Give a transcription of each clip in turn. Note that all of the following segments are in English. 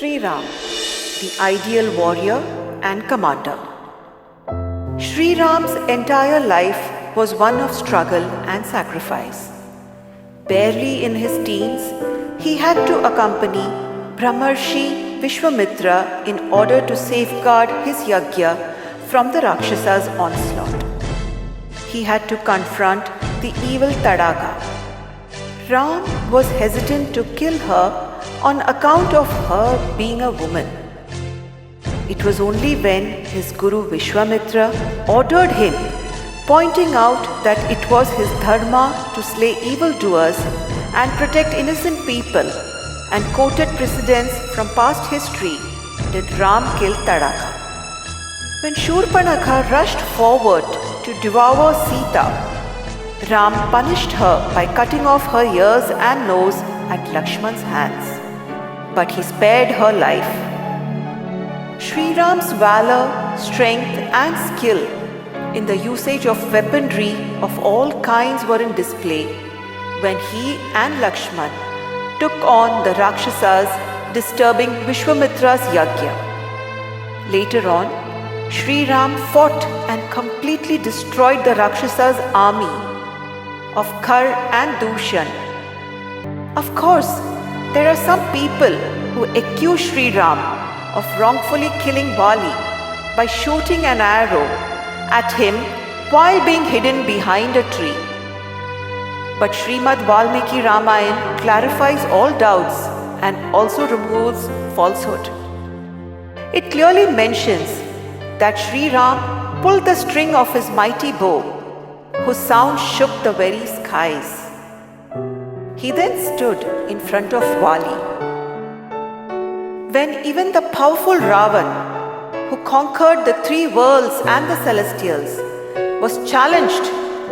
Shree Ram, the ideal warrior and commander. Shree Ram's entire life was one of struggle and sacrifice. Barely in his teens, he had to accompany Brahmarshi Vishwamitra in order to safeguard his yajna from the Rakshasas' onslaught. He had to confront the evil Tadaka. Ram was hesitant to kill her on account of her being a woman. It was only when his guru Vishwamitra ordered him, pointing out that it was his dharma to slay evildoers and protect innocent people, and quoted precedents from past history, did Ram kill Tadaka. When Shurpanakha rushed forward to devour Sita, Ram punished her by cutting off her ears and nose at Lakshman's hands. But he spared her life. Shree Ram's valor, strength and skill in the usage of weaponry of all kinds were in display when he and Lakshman took on the Rakshasas, disturbing Vishwamitra's yajna. Later on, Shree Ram fought and completely destroyed the Rakshasas' army of Khar and Dushan. Of course, there are some people who accuse Shree Ram of wrongfully killing Vali by shooting an arrow at him while being hidden behind a tree. But Srimad Valmiki Ramayan clarifies all doubts and also removes falsehood. It clearly mentions that Shree Ram pulled the string of his mighty bow, whose sound shook the very skies. He then stood in front of Vali. When even the powerful Ravan, who conquered the three worlds and the celestials, was challenged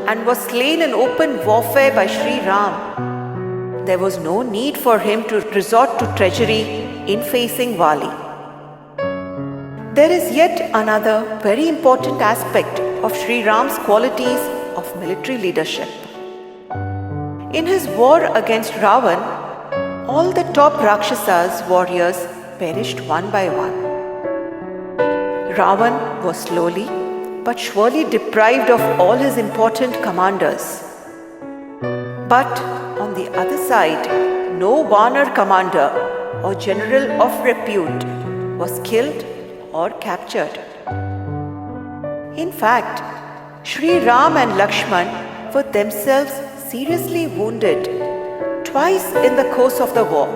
and was slain in open warfare by Shree Ram, there was no need for him to resort to treachery in facing Vali. There is yet another very important aspect of Shree Ram's qualities of military leadership. In his war against Ravan, all the top Rakshasas' warriors perished one by one. Ravan was slowly but surely deprived of all his important commanders. But on the other side, no Vanar commander or general of repute was killed or captured. In fact, Shree Ram and Lakshman were themselves seriously wounded twice in the course of the war,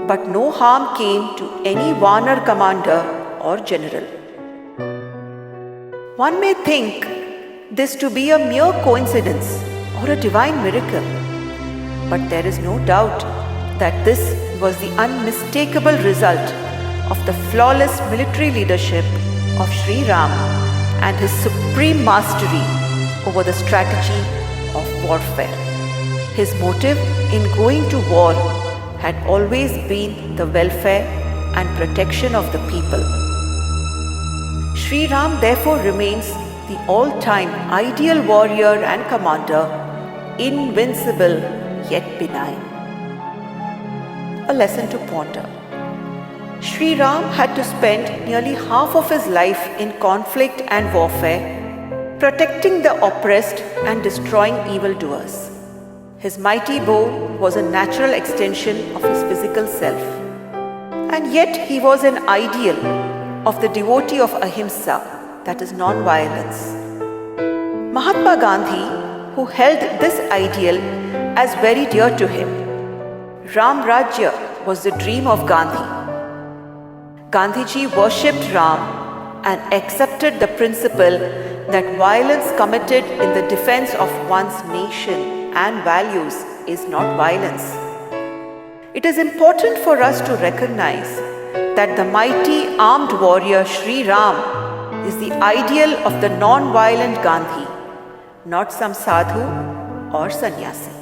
but no harm came to any Vanar commander or general. One may think this to be a mere coincidence or a divine miracle, but there is no doubt that this was the unmistakable result of the flawless military leadership of Shree Ram and his supreme mastery over the strategy of warfare. His motive in going to war had always been the welfare and protection of the people. Shree Ram therefore remains the all-time ideal warrior and commander, invincible yet benign. A lesson to ponder. Shree Ram had to spend nearly half of his life in conflict and warfare, protecting the oppressed and destroying evildoers. His mighty bow was a natural extension of his physical self. And yet he was an ideal of the devotee of ahimsa, that is non-violence. Mahatma Gandhi, who held this ideal as very dear to him. Ram Rajya was the dream of Gandhi. Gandhiji worshipped Ram and accepted the principle that violence committed in the defense of one's nation and values is not violence. It is important for us to recognize that the mighty armed warrior Shree Ram is the ideal of the non-violent Gandhi, not some sadhu or sannyasi.